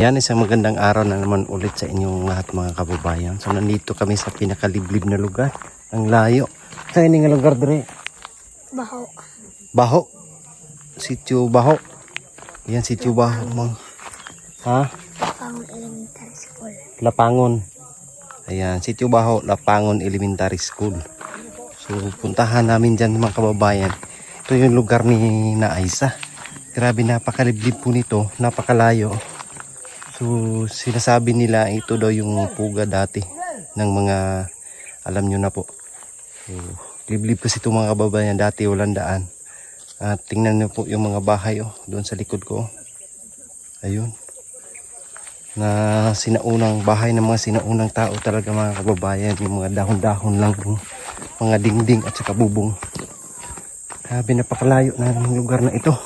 Yan, isang magandang araw na naman ulit sa inyong lahat mga kababayan. So nandito kami sa pinakaliblib na lugar. Ang layo. Sa ining lugar dire? Baho. Baho. Sitio Baho. Yan, Sitio Baho. Ha? Lapangon Elementary School. Lapangon. Ayan, Sitio Baho, Lapangon Elementary School. So puntahan namin dyan mga kababayan. Ito yung lugar ni na Aisa. Grabe, napakaliblib po nito. Napakalayo. So sinasabi nila ito daw yung puga dati ng mga, alam nyo na po. So liblib kasi ito mga kababayan, dati walang daan. At tingnan nyo po yung mga bahay doon sa likod ko. Ayun. Na sinaunang bahay ng mga sinaunang tao talaga mga kababayan. Yung mga dahon-dahon lang, mga dingding at saka bubong. Grabe, napakalayo na ng lugar na ito.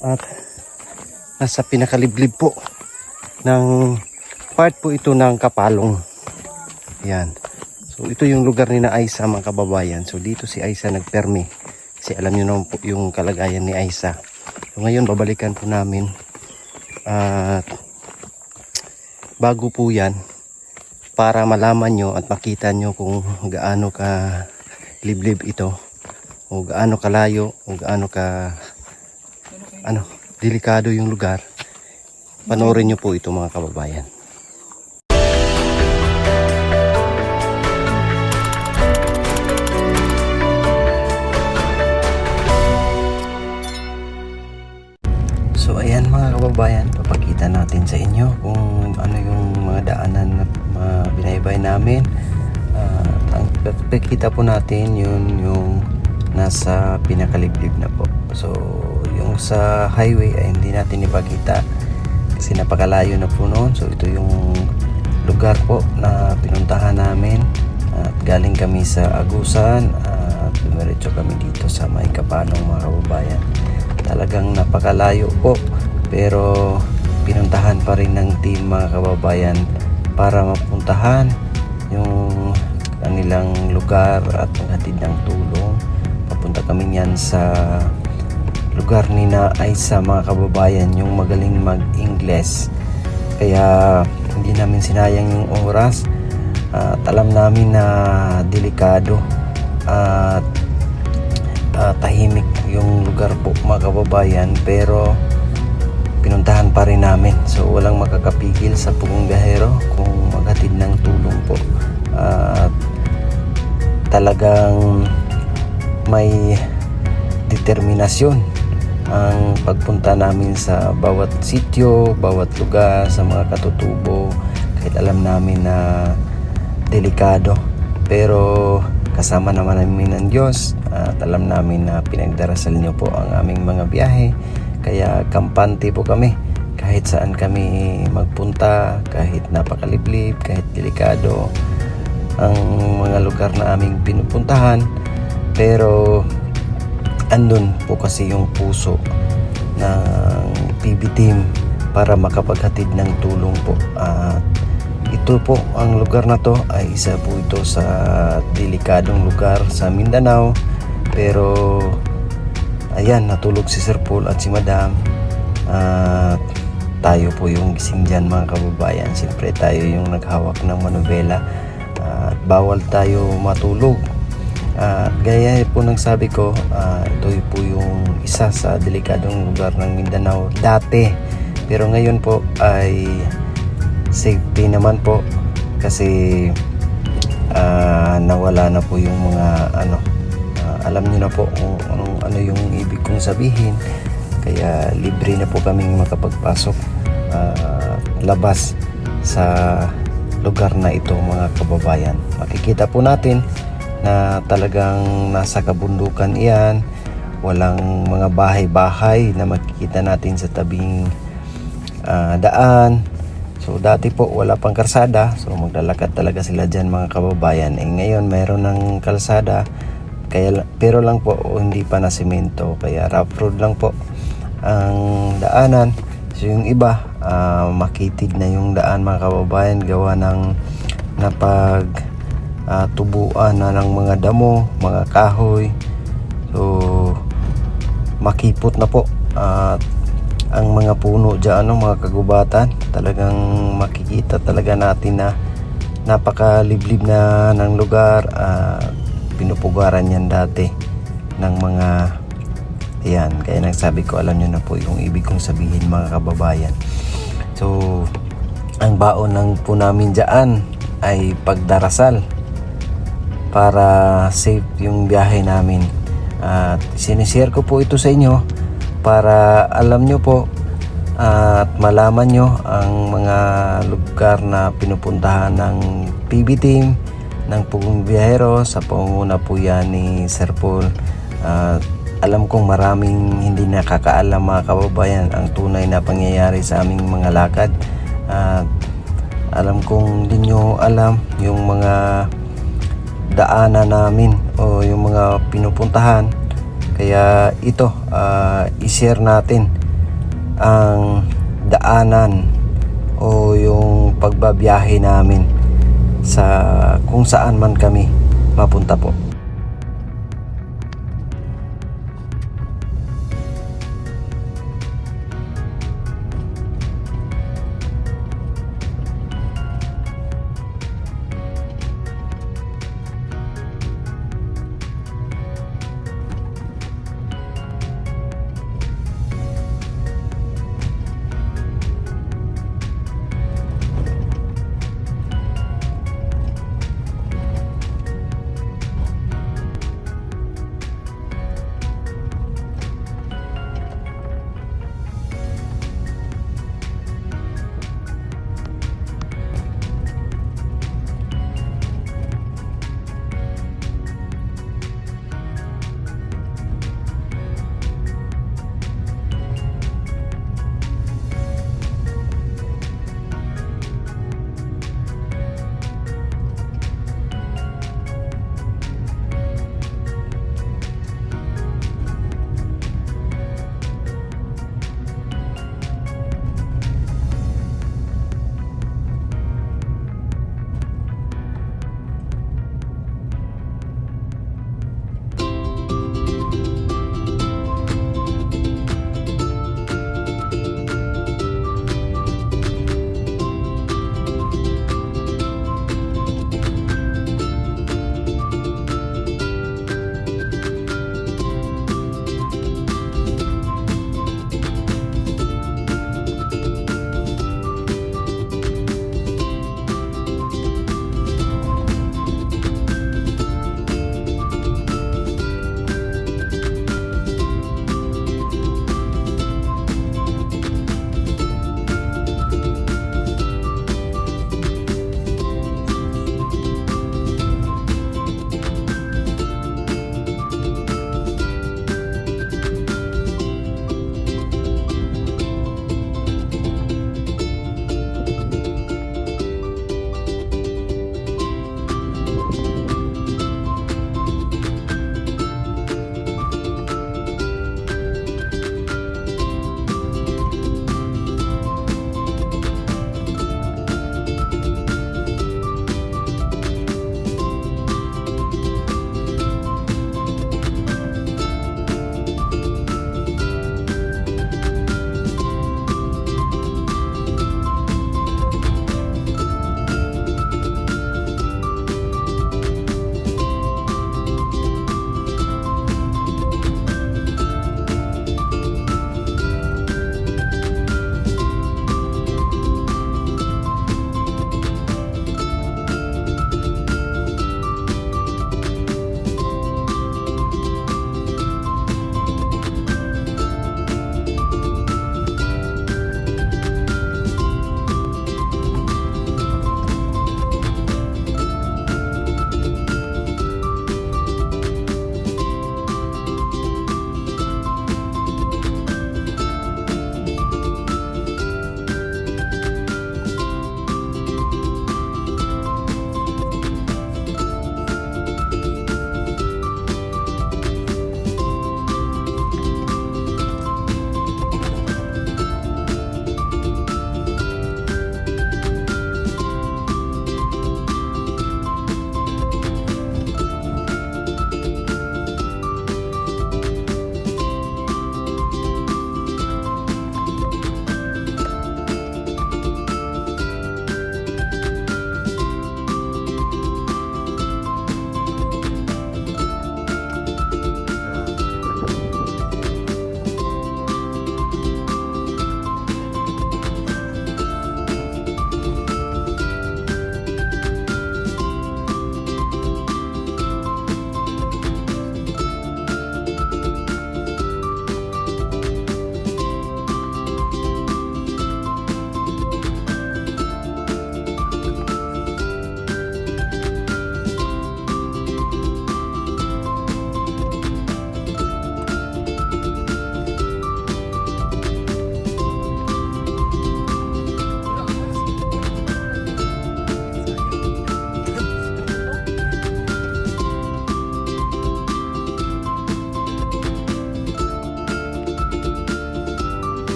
At nasa pinakaliblib po ng part po ito ng Kapalong. Yan. So ito yung lugar ni na Aisa mga kababayan. So dito si Aisa nagpermi. Kasi alam nyo naman po yung kalagayan ni Aisa. So ngayon babalikan po namin. At bago po yan, para malaman nyo at makita nyo kung gaano ka liblib ito. O gaano kalayo. O gaano ka delikado yung lugar. Panoorin nyo po ito mga kababayan. So ayan mga kababayan, papakita natin sa inyo kung ano yung mga daanan na binaybay namin. Ang papakita po natin yun yung nasa pinakaliblib na po. So yung sa highway ay hindi natin ipakita kasi napakalayo na po noon. So ito yung lugar po na pinuntahan namin at galing kami sa Agusan at dumiretso kami dito sa may Kapalong mga kababayan. Talagang napakalayo po pero pinuntahan pa rin ng team mga kababayan para mapuntahan yung kanilang lugar at maghatid ng tulong. Papunta kami yan sa lugar ni na Aisa mga kababayan, yung magaling mag-Ingles. Kaya hindi namin sinayang yung oras. At alam namin na delikado at tahimik yung lugar po mga kababayan, pero pinuntahan pa rin namin. So walang makakapigil sa pumungahero kung maghatid ng tulong po. At talagang may determinasyon ang pagpunta namin sa bawat sityo, bawat lugar, sa mga katutubo, kahit alam namin na delikado, pero kasama naman namin ng Diyos at alam namin na pinagdarasal niyo po ang aming mga biyahe, kaya kampante po kami kahit saan kami magpunta, kahit napakaliblib, kahit delikado ang mga lugar na aming pinupuntahan, pero andun po kasi yung puso ng PB team para makapaghatid ng tulong po. At ito po, ang lugar na to ay isa po ito sa delikadong lugar sa Mindanao, pero ayan, natulog si Sir Paul at si Madam at tayo po yung gising dyan mga kababayan. Siyempre tayo yung naghawak ng manubela at bawal tayo matulog. Gaya po ng sabi ko, ito po yung isa sa delikadong lugar ng Mindanao dati, pero ngayon po ay safety naman po kasi nawala na po yung mga alam niyo na po kung ano yung ibig kong sabihin, kaya libre na po kaming makapagpasok labas sa lugar na ito mga kababayan. Makikita po natin na talagang nasa kabundukan iyan, walang mga bahay-bahay na makikita natin sa tabing daan. So dati po wala pang kalsada, so maglalakad talaga sila dyan mga kababayan. Ngayon mayroon ng kalsada, pero lang po hindi pa na semento, kaya rough road lang po ang daanan. So yung iba makitid na yung daan mga kababayan, gawa ng tubuan na ng mga damo, mga kahoy. So makipot na po at ang mga puno dyan, mga kagubatan. Talagang makikita talaga natin na napakaliblib na ng lugar. Pinupugaran yan dati ng mga yan. Kaya nagsabi ko, alam nyo na po yung ibig kong sabihin, mga kababayan. So ang baon lang po namin dyan ay pagdarasal para safe yung biyahe namin. At sinishare ko po ito sa inyo para alam nyo po at malaman nyo ang mga lugar na pinupuntahan ng PB team ng Pugong Biyahero. Sa pangunguna po yan ni Sir Paul. Alam kong maraming hindi nakakaalam, mga kababayan, ang tunay na pangyayari sa aming mga lakad. Alam kong hindi nyo alam yung mga daanan namin o yung mga pinupuntahan. Kaya ito, i-share natin ang daanan o yung pagbabiyahe namin sa kung saan man kami mapunta po.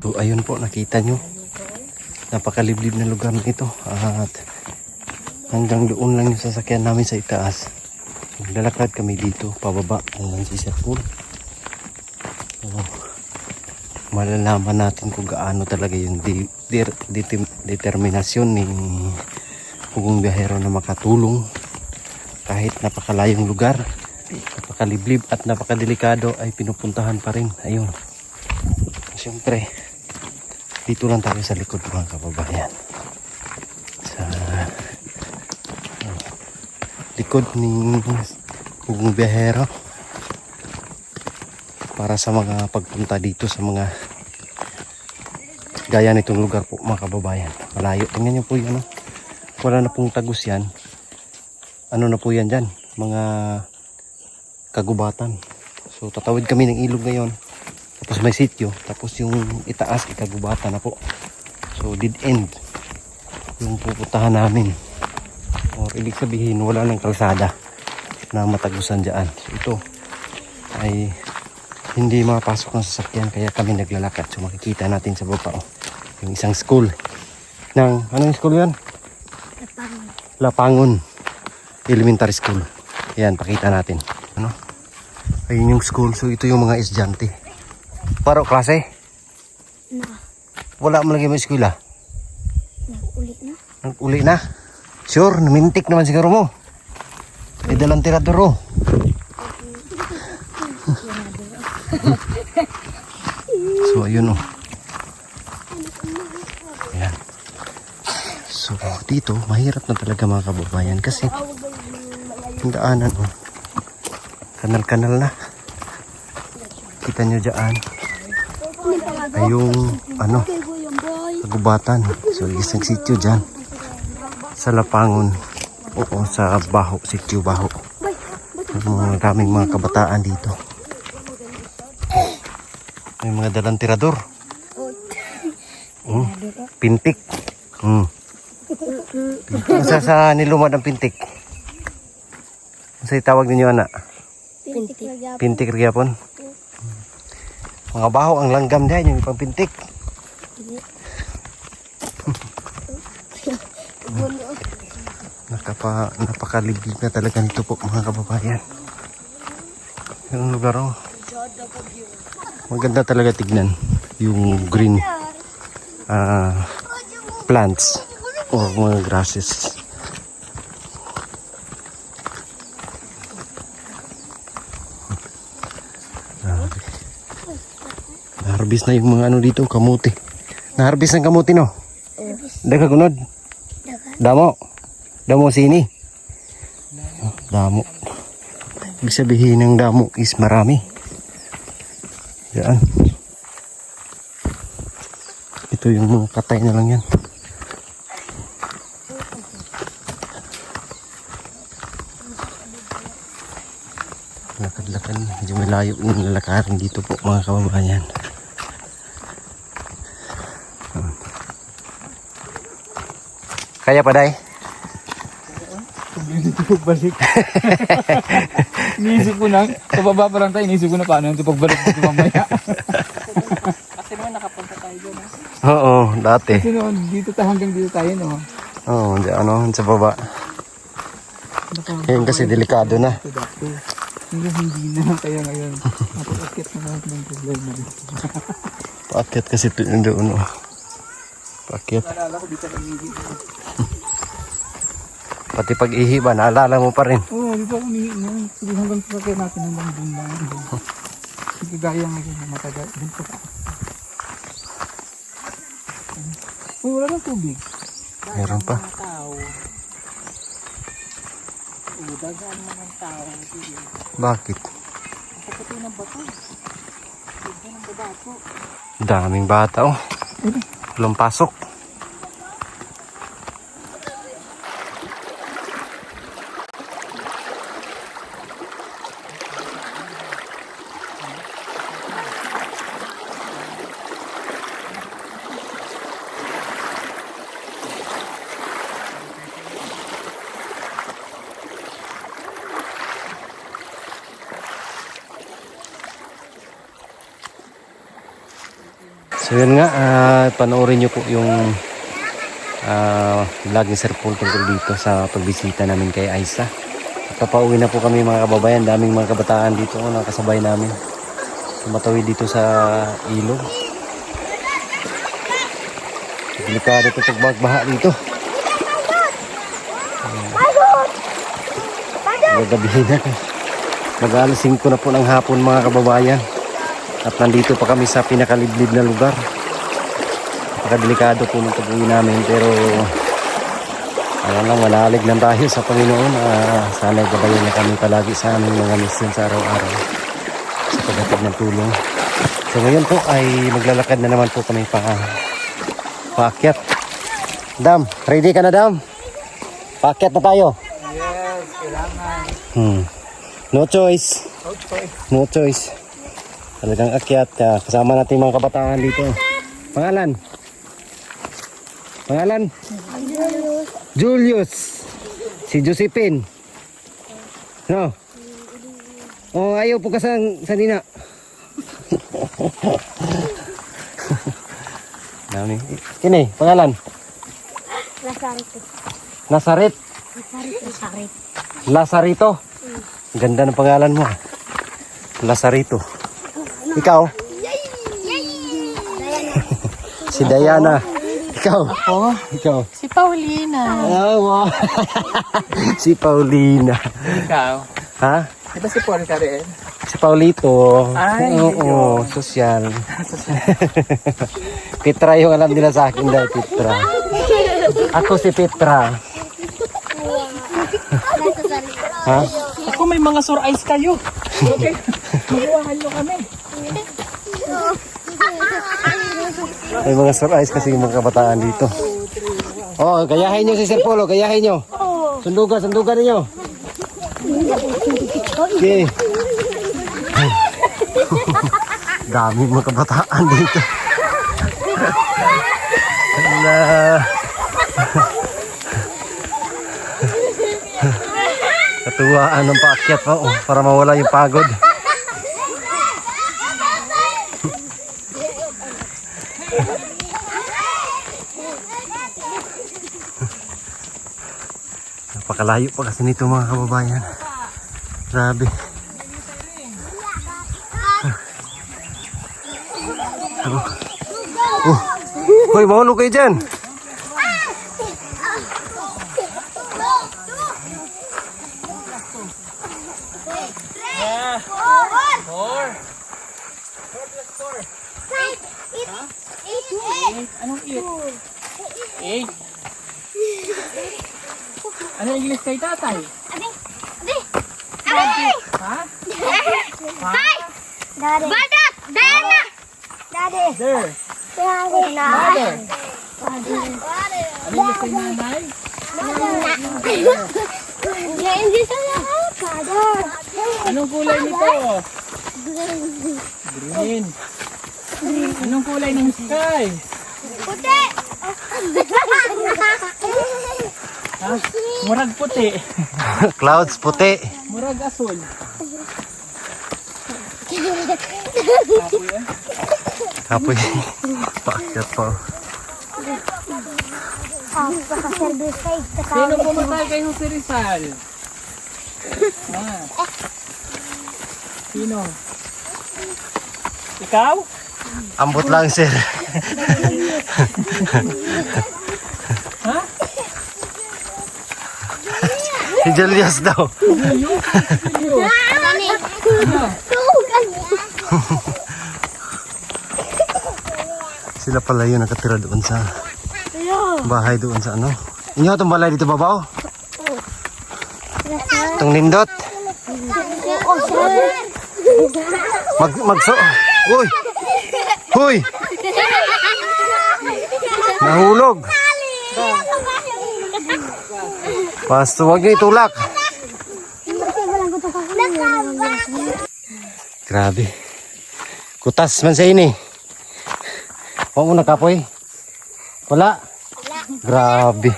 So ayun po, nakita nyo. Napakaliblib na lugar na ito. At hanggang doon lang yung sasakyan namin sa itaas. Naglalakad kami dito, pababa hanggang sa Sir Pool. So, malalaman natin kung gaano talaga yung determinasyon ni Pugong Biyahero na makatulong kahit napakalayong lugar, napakaliblib at napakadelikado ay pinupuntahan pa rin. Ayun. Siyempre, dito lang tayo sa likod mga kababayan. Sa likod ni Pugong Biyahero. Para sa mga pagpunta dito sa mga gaya nitong lugar po mga kababayan. Malayo. Tingnan nyo po yun. Wala na pong tagos yan. Ano na po yan dyan? Mga kagubatan. So tatawid kami ng ilog ngayon. Tapos may sityo. Tapos yung itaas kagubatan na po. So dead end yung pupuntahan namin. Or ibig sabihin wala ng kalsada na matagusan dyan. So ito ay hindi mapasok ng sasakyan kaya kami naglalakad. So makikita natin sa baba yung isang school ng anong school yan? Lapangon Elementary School. Yan, pakita natin. Ano? Ayun yung school. So ito yung mga estudyante. Paro klase? Na. Wala mo lagi mo eskwela? Nag-uli na. Nag-uli na? Sure, namintik naman siguro mo. May dalang tiradoro. So ayun Ayan. So dito mahirap na talaga mga kababayan kasi yung daanan kanal-kanal na. Kita nyo dyan ay yung kagubatan. So isang sityo dyan sa Lapangon o sa Baho, sityo Baho. Maraming mga kabataan dito. May mga dalang tirador. Pintik. Pintik. Sa nilumad ang pintik. Ano tawag ninyo anak? Pintik. Pintik gyapon. Mga baho ang langgam diyan yung pang pintik. Napakalibig na talaga nito po mga kababayan. Yung lugar maganda talaga tignan yung green plants o mga grasses. Naharbis na yung mga ano dito, kamuti. Naharbis ng kamuti no? Dagkagunod. Damo. Damo sini. Damo. Ibig sabihin ng damo is marami. Yan. Ito yung mga katay na lang yan. Lakad-lakad. Medyo malayo yung lalakarin dito po mga kababayan. Kaya pa day? Hindi ko balik. Iniisip ko na, pababa pa lang tayo, iniisip ko na paano yung pagbalik dito mamaya. Kasi naman nakapunta tayo dyan. Oo, dati. Kasi noon, dito tayo hanggang dito tayo, no? Oo, sa baba. Ngayon kasi delikado na. Hindi na, kaya ngayon, napag-akit na lahat ng problema. Paakyat kasi doon. Paakyat. Naalala ko dito kami. Pati pag-ihi ba, naalala mo pa rin? Oo, di ba umihi na. Sige hanggang sasakyan natin hanggang doon lang. Sige gaya ngayon na matagal. Doon pa pa. Uy, wala ng tubig. Meron pa. Dagaan mo ng tao. Bakit? Kapati ng bato. Ito ng bato. Daming bata Walang pasok. So yun nga, panoorin nyo po yung vlog ni Sir Paul tungkol dito sa pagbisita namin kay Aiza. At papauwi na po kami mga kababayan. Daming mga kabataan dito na kasabay namin. Tumatawid dito sa ilog. Delikado ito pagbaha dito. Gagabihin na. Mag-alas 5 na po ng hapon mga kababayan. At nandito pa kami sa pinakaliblib na lugar. Napakadelikado po ng pag-uwi namin. Pero manalig lang tayo sa Panginoon. Sana gabayan na kami palagi sa aming mga mission sa araw-araw sa paghatid ng tulong. So ngayon po ay maglalakad na naman po kami paakyat. Dam, ready ka na Dam? Paakyat na tayo. Yes, kailangan. No choice. Okay. No choice. Talagang akyat. Kasama natin mga kabataan dito. Pangalan? Pangalan? Julius. Si Josephine. No? Oh, ayaw po ka sa nina. Dami. Kini, pangalan? Lasarito. Nazaret. Lasarito. Lazarito. Ganda ng pangalan mo. Lazarito. Ikaw? Si Diana. Ikaw? Oh, Ikaw? si Paulina. Ah, wow. Si Paulina. Ikaw? Ha? Di ba si Paul ka rin? Si Paulito. Ay, Oo, sosyal. Petra yung alam nila sa akin dahil Petra. Ako si Petra. Ha? Ako may mga surprise kayo. Okay. Mabuhahan nyo kami. May mga surprise kasi yung mga kabataan dito. Oh, gayahin nyo si Sir Polo, gayahin nyo. Sundugan ninyo. Okay. Dami mga kabataan dito. Hala. Katuwaan ng paakyat pa para mawala yung pagod. Napakalayo pa kasi nito mga kababayan. Grabe. Hoy, mahulog kayo dyan. Anong eat? Eight. Ano yung English kay tatay? Ha? Daddy. Diana. Daddy. There. Mother. Ano yung English kay nanay? Anong kulay nito? Green. Anong kulay ng sky? Puti. Ha? Murag puti. Clouds puti. Murag asul. Kapoy. Paakyat pa. Paka-service kay Sino pumatay kay Jose Rizal? Ha? Sino? Ikaw? Ambot lang sir. Ha? Si Julius daw. Sila pala yun nakatira doon sa bahay doon sa ano. Inyo itong balay dito babaw? Itong nindot. Magso. Uy. Uy. Nahulog. Pasto, wag niyo itulak. Grabe. Kutas man sa ini. Huwag mo nakapoy. Wala. Grabe.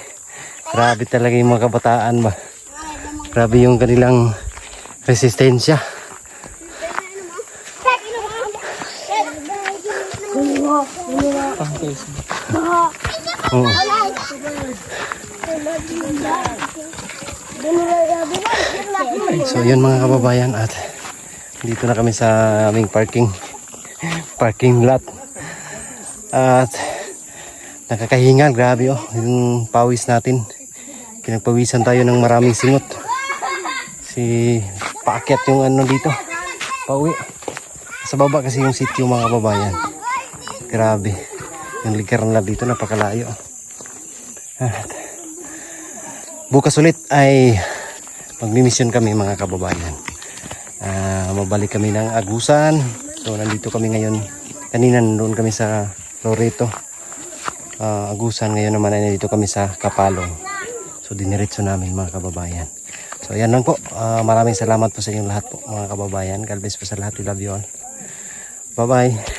Grabe talaga yung mga kabataan ba. Grabe yung kanilang resistensya. Facebook. Oo. So yun mga kababayan, at dito na kami sa aming parking lot. At nakakahingal, grabe oh, yung pawis natin. Pinagpawisan tayo ng maraming singot. Paakyat yung ano dito, pauwi. Sa baba kasi yung sitio mga kababayan. Grabe, yung likaran na dito napakalayo. At bukas ulit ay magmimisyon kami mga kababayan. Mabalik kami ng Agusan. So nandito kami ngayon. Kanina nandun kami sa Loreto, Agusan. Ngayon naman ay nandito kami sa Kapalong. So diniretso namin mga kababayan. So ayan lang po. Maraming salamat po sa inyong lahat po mga kababayan. God bless po sa lahat. We love you all. Bye bye.